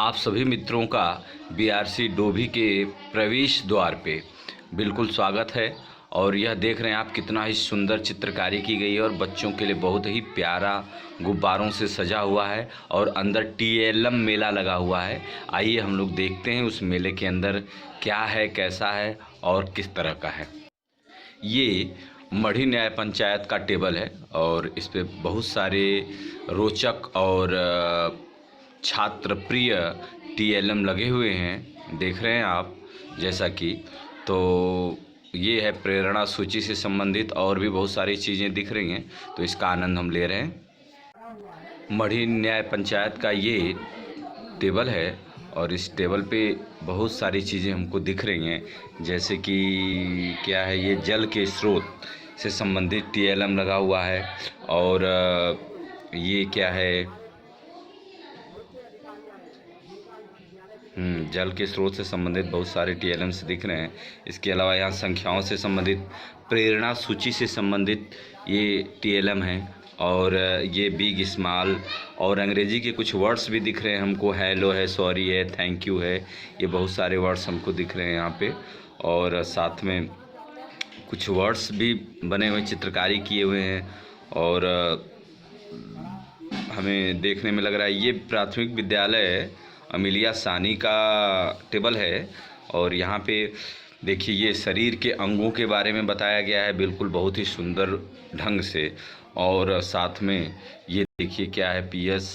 आप सभी मित्रों का बीआरसी डोभी के प्रवेश द्वार पे बिल्कुल स्वागत है। और यह देख रहे हैं आप कितना ही सुंदर चित्रकारी की गई है और बच्चों के लिए बहुत ही प्यारा गुब्बारों से सजा हुआ है और अंदर टीएलएम मेला लगा हुआ है। आइए हम लोग देखते हैं उस मेले के अंदर क्या है, कैसा है और किस तरह का है। ये मढ़ी न्याय पंचायत का टेबल है और इस पे बहुत सारे रोचक और छात्र प्रिय टीएलएम लगे हुए हैं, देख रहे हैं आप। जैसा कि तो ये है प्रेरणा सूची से संबंधित और भी बहुत सारी चीज़ें दिख रही हैं, तो इसका आनंद हम ले रहे हैं। मढ़ी न्याय पंचायत का ये टेबल है और इस टेबल पे बहुत सारी चीज़ें हमको दिख रही हैं, जैसे कि क्या है, ये जल के स्रोत से संबंधित टीएलएम लगा हुआ है। और ये क्या है, जल के स्रोत से संबंधित बहुत सारे टीएलएम्स दिख रहे हैं। इसके अलावा यहाँ संख्याओं से संबंधित, प्रेरणा सूची से संबंधित ये टीएलएम है। और ये बिग स्मॉल और अंग्रेजी के कुछ वर्ड्स भी दिख रहे हैं हमको, हेलो है, सॉरी है, थैंक यू है, ये बहुत सारे वर्ड्स हमको दिख रहे हैं यहाँ पे। और साथ में कुछ वर्ड्स भी बने हुए, चित्रकारी किए हुए हैं। और हमें देखने में लग रहा है ये प्राथमिक विद्यालय अमिलिया सानी का टेबल है। और यहाँ पे देखिए ये शरीर के अंगों के बारे में बताया गया है, बिल्कुल बहुत ही सुंदर ढंग से। और साथ में ये देखिए क्या है, पीएस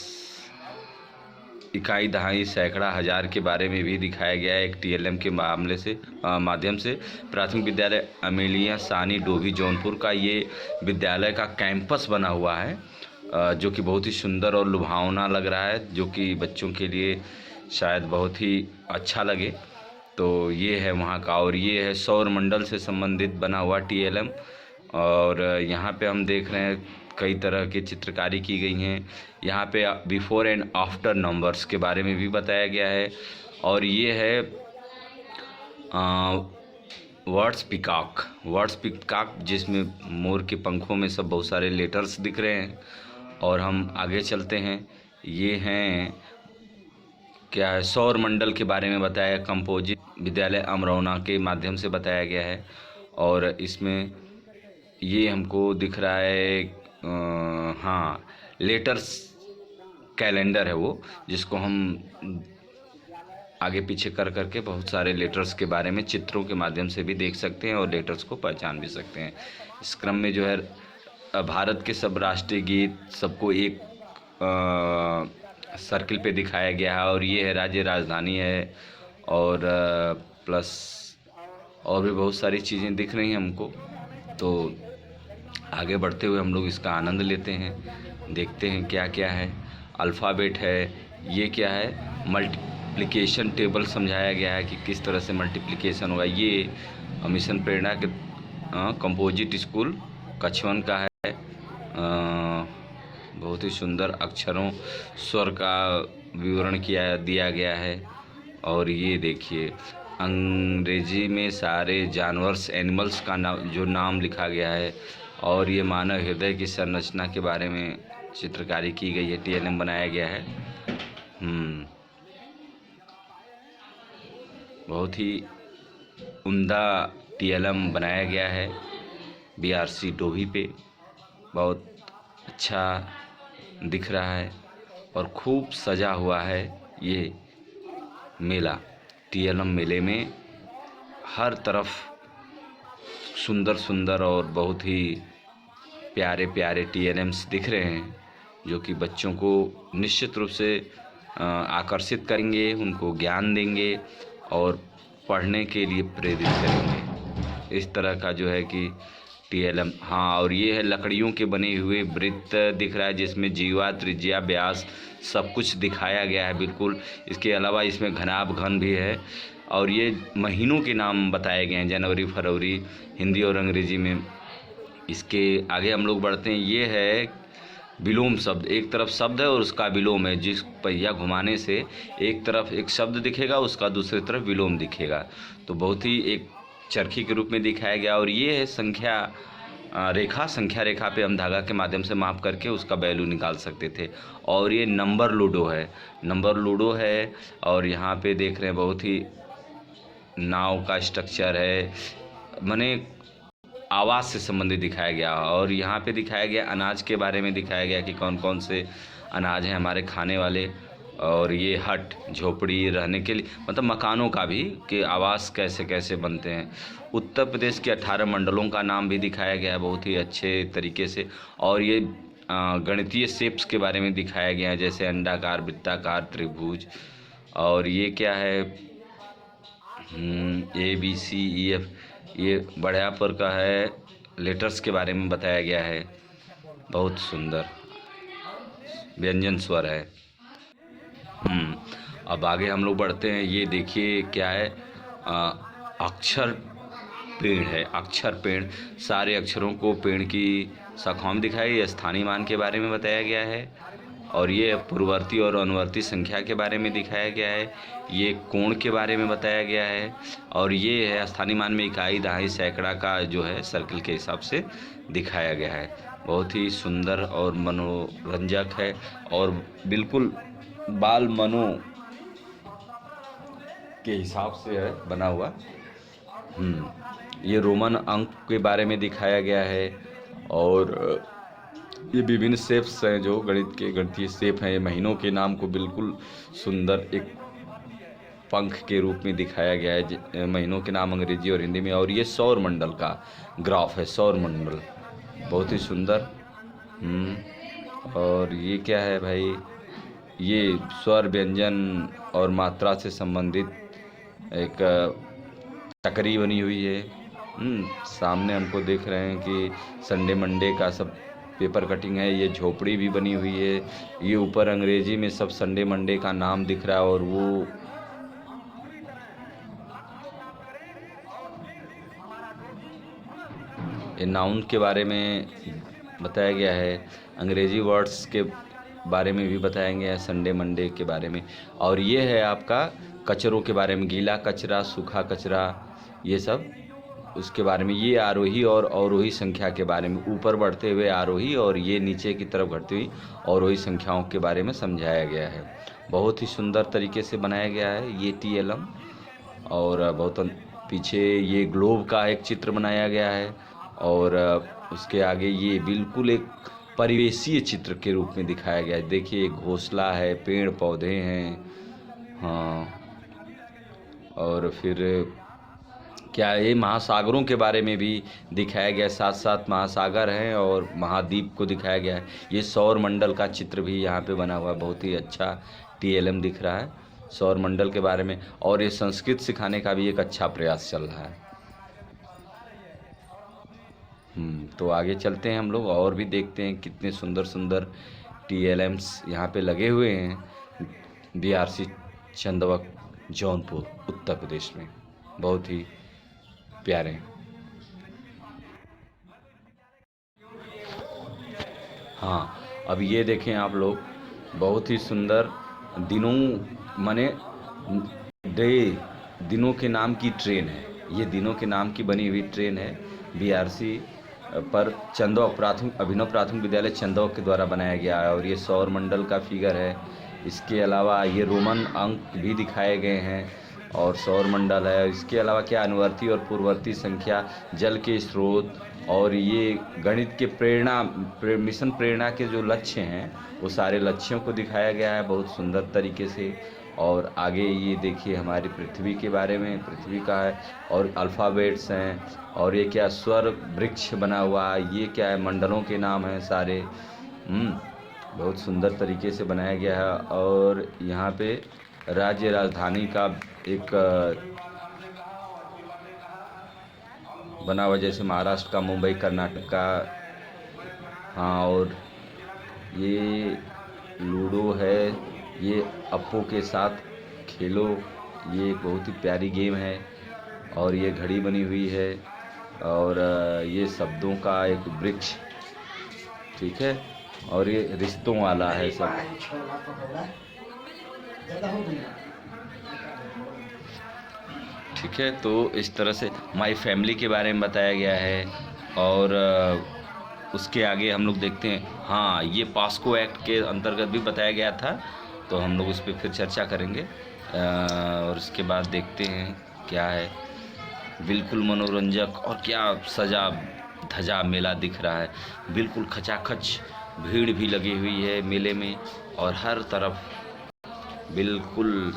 इकाई, दहाई, सैकड़ा, हजार के बारे में भी दिखाया गया है एक टीएलएम के माध्यम से। प्राथमिक विद्यालय अमिलिया सानी डोभी जौनपुर का ये विद्यालय का कैंपस बना हुआ है, जो कि बहुत ही सुंदर और लुभावना लग रहा है, जो कि बच्चों के लिए शायद बहुत ही अच्छा लगे। तो ये है वहाँ का। और ये है सौर मंडल से संबंधित बना हुआ टीएलएम। और यहाँ पे हम देख रहे हैं कई तरह की चित्रकारी की गई हैं। यहाँ पे बिफोर एंड आफ्टर नंबर्स के बारे में भी बताया गया है। और ये है वर्ड्स पिकॉक, जिसमें मोर के पंखों में सब बहुत सारे लेटर्स दिख रहे हैं। और हम आगे चलते हैं, ये हैं क्या है, सौर मंडल के बारे में बताया, कंपोजिट विद्यालय अमरौना के माध्यम से बताया गया है। और इसमें ये हमको दिख रहा है हाँ, लेटर्स कैलेंडर है वो, जिसको हम आगे पीछे कर करके बहुत सारे लेटर्स के बारे में चित्रों के माध्यम से भी देख सकते हैं और लेटर्स को पहचान भी सकते हैं। इस क्रम में जो है भारत के सब राष्ट्रीय गीत सबको एक सर्किल पे दिखाया गया है। और ये है राज्य राजधानी है। और प्लस और भी बहुत सारी चीज़ें दिख रही हैं हमको। तो आगे बढ़ते हुए हम लोग इसका आनंद लेते हैं, देखते हैं क्या क्या है। अल्फ़ाबेट है, ये क्या है, मल्टीप्लिकेशन टेबल समझाया गया है कि किस तरह से मल्टीप्लिकेशन होगा। ये मिशन प्रेरणा के कंपोजिट स्कूल कछवन का है। बहुत ही सुंदर अक्षरों स्वर का विवरण दिया गया है। और ये देखिए अंग्रेजी में सारे जानवर्स, एनिमल्स का नाम लिखा गया है। और ये मानव हृदय की संरचना के बारे में चित्रकारी की गई है, टीएलएम बनाया गया है। बहुत ही उम्दा टीएलएम बनाया गया है बीआरसी डोभी पे, बहुत अच्छा दिख रहा है और खूब सजा हुआ है ये मेला। टीएलएम मेले में हर तरफ सुंदर सुंदर और बहुत ही प्यारे प्यारे टीएलएम्स दिख रहे हैं, जो कि बच्चों को निश्चित रूप से आकर्षित करेंगे, उनको ज्ञान देंगे और पढ़ने के लिए प्रेरित करेंगे। इस तरह का जो है कि टीएलएम। हाँ, और ये है लकड़ियों के बने हुए वृत्त दिख रहा है, जिसमें जीवा, त्रिज्या, व्यास सब कुछ दिखाया गया है बिल्कुल। इसके अलावा इसमें घनाभ घन भी है। और ये महीनों के नाम बताए गए हैं, जनवरी, फरवरी, हिंदी और अंग्रेजी में। इसके आगे हम लोग बढ़ते हैं, ये है विलोम शब्द। एक तरफ शब्द है और उसका विलोम है, जिस पहिया घुमाने से एक तरफ एक शब्द दिखेगा, उसका दूसरी तरफ विलोम दिखेगा। तो बहुत ही एक चरखी के रूप में दिखाया गया। और ये है संख्या रेखा, संख्या रेखा पे हम धागा के माध्यम से माप करके उसका वैल्यू निकाल सकते थे। और ये नंबर लूडो है, नंबर लूडो है। और यहाँ पे देख रहे हैं बहुत ही नाव का स्ट्रक्चर है, माने आवाज़ से संबंधित दिखाया गया। और यहाँ पे दिखाया गया अनाज के बारे में दिखाया गया कि कौन कौन से अनाज हैं हमारे खाने वाले। और ये हट, झोपड़ी रहने के लिए, मतलब मकानों का भी, कि आवास कैसे कैसे बनते हैं। उत्तर प्रदेश के 18 मंडलों का नाम भी दिखाया गया है बहुत ही अच्छे तरीके से। और ये गणितीय शेप्स के बारे में दिखाया गया है, जैसे अंडाकार, वृत्ताकार, त्रिभुज। और ये क्या है, ABCEF, ये बढ़ियापुर का है, लेटर्स के बारे में बताया गया है। बहुत सुंदर व्यंजन स्वर है। अब आगे हम लोग बढ़ते हैं। ये देखिए क्या है, अक्षर पेड़ है, अक्षर पेड़। सारे अक्षरों को पेड़ की शाखाओं में दिखाया गया। स्थानीय मान के बारे में बताया गया है। और ये पूर्ववर्ती और अनुवर्ती संख्या के बारे में दिखाया गया है। ये कोण के बारे में बताया गया है। और ये है स्थानीय मान में इकाई, दहाई, सैकड़ा का जो है सर्किल के हिसाब से दिखाया गया है। बहुत ही सुंदर और मनोरंजक है और बिल्कुल बाल मनो के हिसाब से है बना हुआ। ये रोमन अंक के बारे में दिखाया गया है। और ये विभिन्न शेप्स हैं जो गणितीय शेप हैं। ये महीनों के नाम को बिल्कुल सुंदर एक पंख के रूप में दिखाया गया है, महीनों के नाम अंग्रेजी और हिंदी में। और ये सौर मंडल का ग्राफ है, सौर मंडल, बहुत ही सुंदर। और ये क्या है भाई, ये स्वर, व्यंजन और मात्रा से संबंधित एक टकरी बनी हुई है। सामने हमको देख रहे हैं कि संडे मंडे का सब पेपर कटिंग है। ये झोपड़ी भी बनी हुई है। ये ऊपर अंग्रेजी में सब संडे मंडे का नाम दिख रहा है। और वो ये नाउन के बारे में बताया गया है। अंग्रेजी वर्ड्स के बारे में भी बताया गया है, संडे मंडे के बारे में। और ये है आपका कचरों के बारे में, गीला कचरा, सूखा कचरा, ये सब उसके बारे में। ये आरोही और अवरोही संख्या के बारे में, ऊपर बढ़ते हुए आरोही और ये नीचे की तरफ घटती हुई अवरोही संख्याओं के बारे में समझाया गया है। बहुत ही सुंदर तरीके से बनाया गया है ये TLM। और बहुत पीछे ये ग्लोब का एक चित्र बनाया गया है। और उसके आगे ये बिल्कुल एक परिवेशीय चित्र के रूप में दिखाया गया है। देखिए घोंसला है, पेड़ पौधे हैं, हाँ। और फिर क्या ये महासागरों के बारे में भी दिखाया गया, साथ साथ महासागर हैं और महाद्वीप को दिखाया गया है। ये सौर मंडल का चित्र भी यहाँ पे बना हुआ है, बहुत ही अच्छा TLM दिख रहा है सौर मंडल के बारे में। और ये संस्कृत सिखाने का भी एक अच्छा प्रयास चल रहा है। तो आगे चलते हैं हम लोग और भी देखते हैं कितने सुंदर सुंदर TLMs यहाँ पे लगे हुए हैं। BRC चंदवक, जौनपुर, उत्तर प्रदेश में, बहुत ही प्यारे। हाँ, अब ये देखें आप लोग, बहुत ही सुंदर दिनों, माने दिनों के नाम की ट्रेन है। ये दिनों के नाम की बनी हुई ट्रेन है। BRC पर चंदौक अभिनव प्राथमिक विद्यालय चंदौक के द्वारा बनाया गया है। और ये सौर मंडल का फिगर है। इसके अलावा ये रोमन अंक भी दिखाए गए हैं और सौर मंडल है। इसके अलावा क्या, अनुवर्ती और पूर्ववर्ती संख्या, जल के स्रोत, और ये गणित के मिशन प्रेरणा के जो लक्ष्य हैं वो सारे लक्ष्यों को दिखाया गया है बहुत सुंदर तरीके से। और आगे ये देखिए हमारी पृथ्वी के बारे में, पृथ्वी का है। और अल्फ़ाबेट्स हैं। और ये क्या, स्वर वृक्ष बना हुआ है। ये क्या है, मंडलों के नाम हैं सारे। बहुत सुंदर तरीके से बनाया गया है। और यहाँ पे राज्य राजधानी का एक बना हुआ, जैसे महाराष्ट्र का मुंबई, कर्नाटक का। हाँ, और ये लूडो है, ये अप्पो के साथ खेलो, ये एक बहुत ही प्यारी गेम है। और ये घड़ी बनी हुई है। और ये शब्दों का एक वृक्ष, ठीक है। और ये रिश्तों वाला है सब, ठीक है। तो इस तरह से माई फैमिली के बारे में बताया गया है। और उसके आगे हम लोग देखते हैं, हाँ ये पास्को एक्ट के अंतर्गत भी बताया गया था, तो हम लोग उस पर फिर चर्चा करेंगे। और उसके बाद देखते हैं क्या है। बिल्कुल मनोरंजक और क्या सजा धजा मेला दिख रहा है, बिल्कुल खचाखच भीड़ भी लगी हुई है मेले में, और हर तरफ बिल्कुल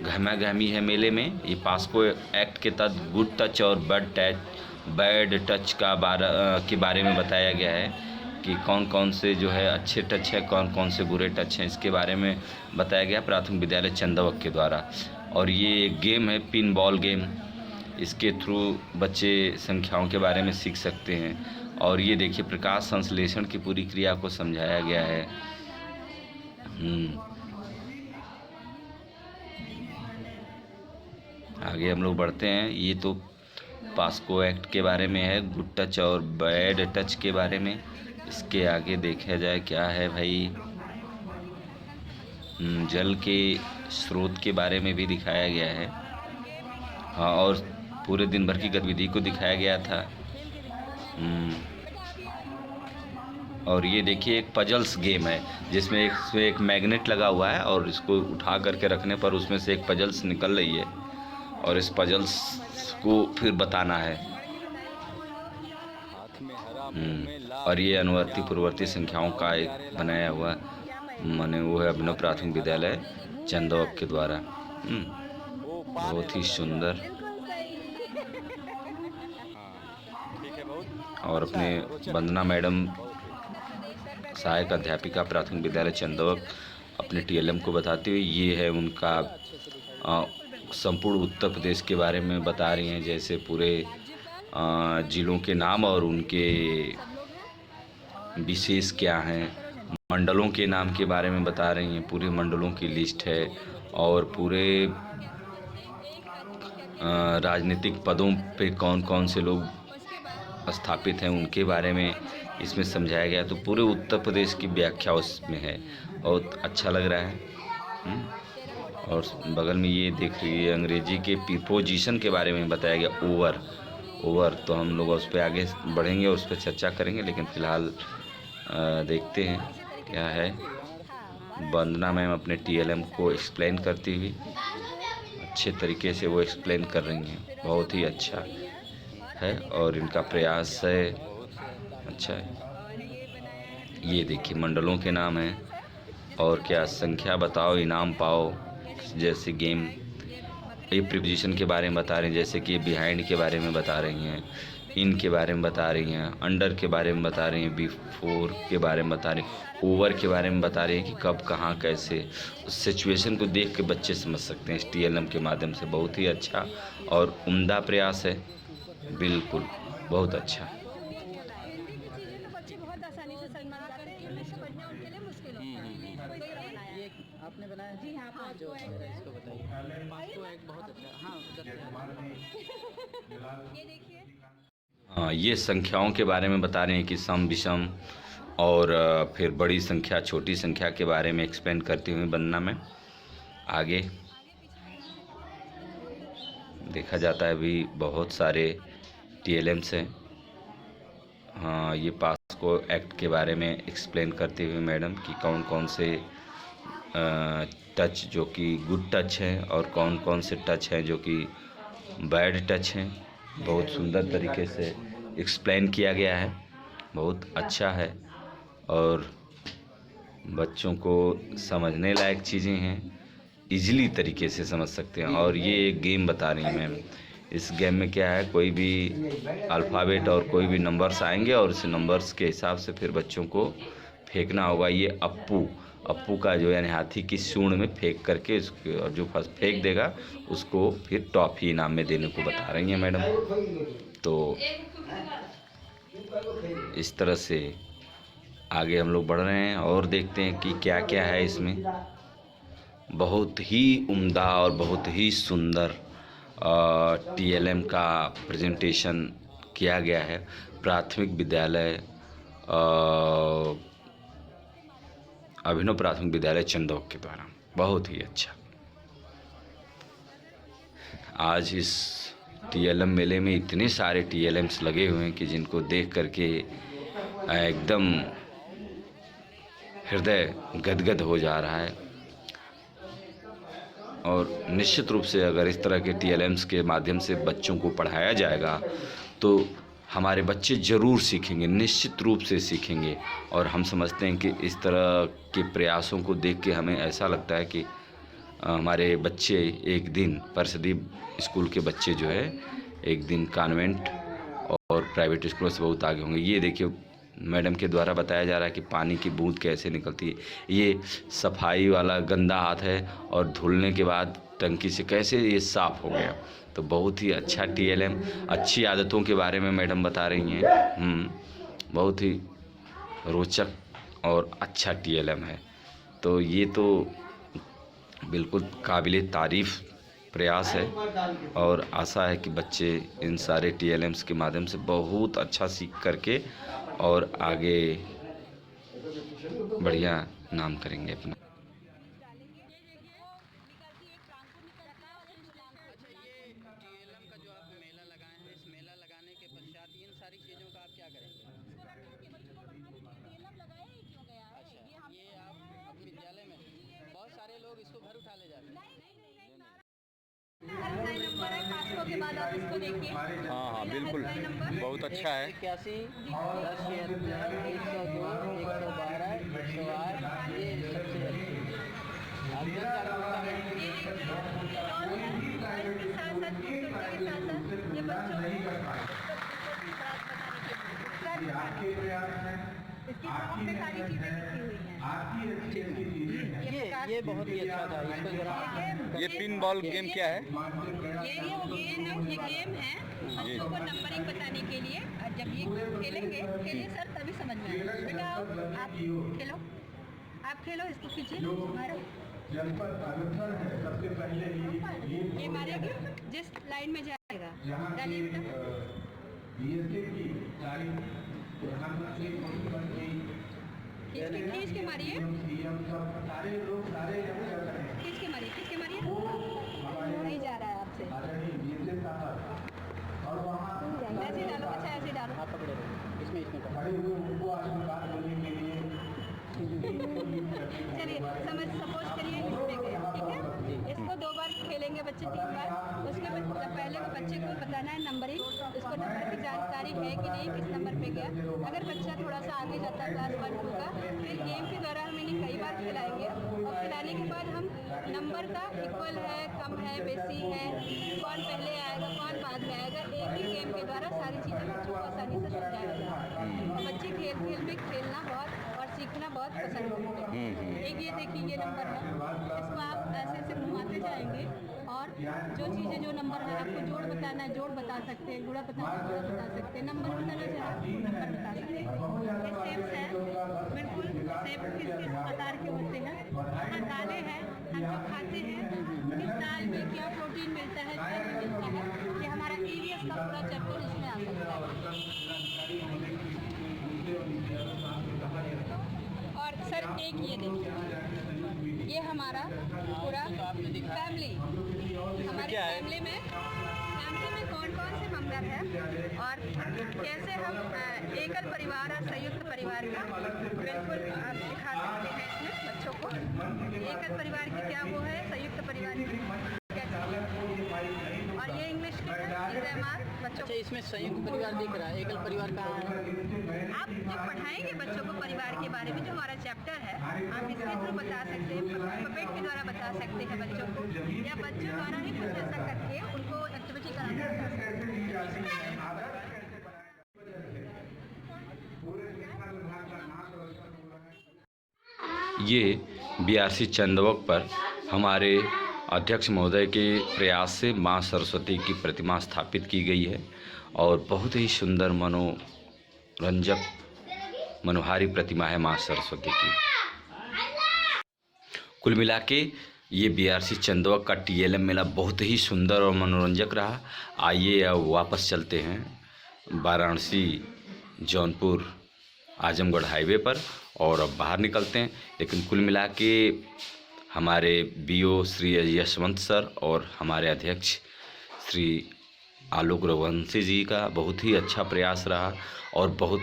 गहमा गहमी है मेले में। ये पास्को एक्ट के तहत गुड टच और बैड टच के बारे में बताया गया है कि कौन कौन से जो है अच्छे टच है, कौन कौन से बुरे टच हैं, इसके बारे में बताया गया प्राथमिक विद्यालय चंदवक के द्वारा। और ये एक गेम है पिन बॉल गेम, इसके थ्रू बच्चे संख्याओं के बारे में सीख सकते हैं। और ये देखिए प्रकाश संश्लेषण की पूरी क्रिया को समझाया गया है। आगे हम लोग बढ़ते हैं। ये तो पास्को एक्ट के बारे में है, गुड टच और बैड टच के बारे में। इसके आगे देखा जाए क्या है भाई, जल के स्रोत के बारे में भी दिखाया गया है। हाँ, और पूरे दिन भर की गतिविधि को दिखाया गया था। और ये देखिए एक पजल्स गेम है, जिसमें एक मैग्नेट लगा हुआ है, और इसको उठा करके रखने पर उसमें से एक पजल्स निकल रही है, और इस पजल्स को फिर बताना है। और ये अनुवर्ती पूर्ववर्ती संख्याओं का एक बनाया हुआ माने वो है अभिनव प्राथमिक विद्यालय चंदौक के द्वारा। बहुत ही सुंदर। और अपने वंदना मैडम सहायक अध्यापिका प्राथमिक विद्यालय चंदौक अपने टीएलएम को बताते हुए, ये है उनका संपूर्ण उत्तर प्रदेश के बारे में बता रही हैं, जैसे पूरे जिलों के नाम और उनके विशेष क्या हैं, मंडलों के नाम के बारे में बता रही हैं, पूरे मंडलों की लिस्ट है, और पूरे राजनीतिक पदों पे कौन कौन से लोग स्थापित हैं उनके बारे में इसमें समझाया गया। तो पूरे उत्तर प्रदेश की व्याख्या उसमें है, बहुत अच्छा लग रहा है। और बगल में ये देख रही है अंग्रेजी के प्रीपोजिशन के बारे में बताया गया, ओवर। तो हम लोग उस पर आगे बढ़ेंगे और उस पर चर्चा करेंगे, लेकिन फ़िलहाल देखते हैं क्या है। वंदना मैम अपने टीएलएम को एक्सप्लेन करती हुई अच्छे तरीके से वो एक्सप्लेन कर रही हैं, बहुत ही अच्छा है, और इनका प्रयास है अच्छा है। ये देखिए मंडलों के नाम हैं, और क्या संख्या बताओ इनाम पाओ जैसे गेम। ये प्रीपोजिशन के बारे में बता रही हैं, जैसे कि बिहाइंड के बारे में बता रही हैं, इन के बारे में बता रही हैं, अंडर के बारे में बता रही हैं, बिफोर के बारे में बता रही हैं, ओवर के बारे में बता रही हैं कि कब कहाँ कैसे। उस सिचुएशन को देख के बच्चे समझ सकते हैं इस टीएलएम के माध्यम से। बहुत ही अच्छा और उम्दा प्रयास है, बिल्कुल बहुत अच्छा। आपने बनाया जी? हाँ, जो इसको बताइए। पास्को एक बहुत अच्छा। हाँ, ये देखिए, हाँ ये संख्याओं के बारे में बता रहे हैं कि सम विषम, और फिर बड़ी संख्या छोटी संख्या के बारे में एक्सप्लेन करती हुई वंदना में। आगे देखा जाता है अभी बहुत सारे टीएलएम्स हैं। हाँ, ये पास्को एक्ट के बारे में एक्सप्लेन करते हुए मैडम कि कौन कौन से टच जो कि गुड टच हैं, और कौन कौन से टच हैं जो कि बैड टच हैं, बहुत सुंदर तरीके से एक्सप्लेन किया गया है, बहुत अच्छा है, और बच्चों को समझने लायक चीज़ें हैं, इजीली तरीके से समझ सकते हैं। और ये एक गेम बता रही हैं मैम, इस गेम में क्या है, कोई भी अल्फ़ाबेट और कोई भी नंबर्स आएंगे, और इस नंबर्स के हिसाब से फिर बच्चों को फेंकना होगा। ये अप्पू का जो यानी हाथी की सूंड में फेंक करके उसके, और जो फर्स्ट फेंक देगा उसको फिर टॉफ़ी इनाम में देने को बता रही हैं मैडम। तो इस तरह से आगे हम लोग बढ़ रहे हैं और देखते हैं कि क्या क्या है इसमें। बहुत ही उम्दा और बहुत ही सुंदर टीएलएम का प्रेजेंटेशन किया गया है प्राथमिक विद्यालय अभिनव प्राथमिक विद्यालय चंदौक के द्वारा, बहुत ही अच्छा। आज इस टीएलएम मेले में इतने सारे टीएलएम्स लगे हुए हैं कि जिनको देख करके एकदम हृदय गदगद हो जा रहा है। और निश्चित रूप से अगर इस तरह के टीएलएम्स के माध्यम से बच्चों को पढ़ाया जाएगा तो हमारे बच्चे ज़रूर सीखेंगे, निश्चित रूप से सीखेंगे। और हम समझते हैं कि इस तरह के प्रयासों को देख के हमें ऐसा लगता है कि हमारे बच्चे एक दिन परसदीप स्कूल के बच्चे जो है एक दिन कॉन्वेंट और प्राइवेट स्कूलों से बहुत आगे होंगे। ये देखिए मैडम के द्वारा बताया जा रहा है कि पानी की बूंद कैसे निकलती है। ये सफाई वाला गंदा हाथ है और धुलने के बाद टंकी से कैसे ये साफ़ हो गया। तो बहुत ही अच्छा टीएलएम, अच्छी आदतों के बारे में मैडम बता रही हैं। बहुत ही रोचक और अच्छा टीएलएम है। तो ये तो बिल्कुल काबिले तारीफ़ प्रयास है और आशा है कि बच्चे इन सारे टीएलएम्स के माध्यम से बहुत अच्छा सीख करके और आगे बढ़िया नाम करेंगे अपना। टीएलएम का जो आप मेला लगाए हैं, इस मेला लगाने के पश्चात इन सारी चीज़ों का आप क्या करेंगे? अच्छा, ये आप अपने विद्यालय में बहुत सारे लोग इसको घर उठा ले जाते हैं। नंबर है, खासतौर के बाद आप इसको देखिए। हाँ बिल्कुल, बहुत अच्छा है। 81 10 76 102 112 108 ये सबसे अच्छी आप जन जागरूकता में ये बच्चों इसकी फ्रॉक में सारी चीजें लिखी हुई हैं। ये बहुत ही अच्छा था। इसको जरा ये पिन बॉल गेम क्या है? ये गेम है बच्चों को नंबरिंग बताने के लिए। और जब ये खेलेंगे सर तभी समझ में आएगा। बेटा आप खेलो इसको खींचिए मारो। ये मारेगी जिस लाइन में जाएगा डालिए बेटा। खींच के मारिए, खींच के मारिए। नहीं जा रहा है आपसे। ऐसे डालो, अच्छा ऐसे डालो। आप पकड़े रहो इसमें चलिए सपोज करिए इसमें गए, ठीक है। इसको 2 बार खेलेंगे बच्चे, 3 बार। उसके पहले बच्चे को बताना है नंबरिंग, उसको नंबर की जानकारी है कि नहीं, किस नंबर पे गया। अगर बच्चा थोड़ा सा आगे जाता है क्लास 1 2 का, फिर गेम के द्वारा हम इन्हें कई बार खिलाएंगे और खिलाने के बाद हम नंबर का इक्वल है, कम है, बेसी है, कौन पहले आएगा, कौन बाद में आएगा, एक ही गेम के द्वारा सारी चीज़ें बच्चों को आसानी से समझाया जाता है। बच्चे खेल में खेलना बहुत और सीखना बहुत पसंद करते हैं। एक ये देखिए ये नंबर है, इसको आप ऐसे ऐसे घुमाते जाएंगे और जो चीज़ें जो नंबर है आपको जोड़ बताना है जोड़ बता सकते हैं, गुणा बताना है गुणा बता सकते हैं, नंबर बताना चाहे नंबर बता सकते हैं। ये सेप्स है, बिल्कुल सेप किस प्रकार के होते हैं। यहाँ दालें हैं, हम जो खाते हैं किस दाल में क्या प्रोटीन मिलता है, क्या मिलता है, ये हमारा EVS का पूरा चैप्टर इसमें आ सकता है। और सर एक ये देखिए, ये हमारा पूरा फैमिली, हमारे फैमिली में कौन कौन से मेंबर हैं और कैसे हम एकल परिवार और संयुक्त परिवार का बिल्कुल सिखा सकते हैं इसमें बच्चों को। एकल परिवार की क्या वो है, संयुक्त परिवार की क्या चीज़। और ये इंग्लिश के बच्चों। अच्छा, इसमें संयुक्त परिवार दिख रहा है, एकल परिवार कहाँ है? आप जब पढ़ाएंगे बच्चों को परिवार के बारे में, जो हमारा चैप्टर है, आप इसके थ्रू बता सकते हैं, पपेट के द्वारा बता सकते हैं बच्चों को, या बच्चों द्वारा ही कुछ ऐसा करके उनको एक्टिविटी कराना बता सकते हैं। ये BRC चंदवक पर हमारे अध्यक्ष महोदय के प्रयास से माँ सरस्वती की प्रतिमा स्थापित की गई है और बहुत ही सुंदर मनोरंजक मनोहारी प्रतिमा है माँ सरस्वती की। कुल मिला के ये BRC चंदवक का TLM मेला बहुत ही सुंदर और मनोरंजक रहा। आइए अब वापस चलते हैं वाराणसी जौनपुर आजमगढ़ हाईवे पर और अब बाहर निकलते हैं। लेकिन कुल मिला के हमारे BO श्री यशवंत सर और हमारे अध्यक्ष श्री आलोक रघुवंशी जी का बहुत ही अच्छा प्रयास रहा और बहुत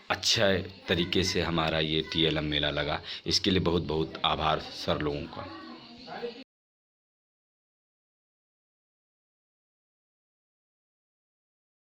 अच्छा तरीके से हमारा ये TLM मेला लगा। इसके लिए बहुत बहुत आभार सर लोगों का।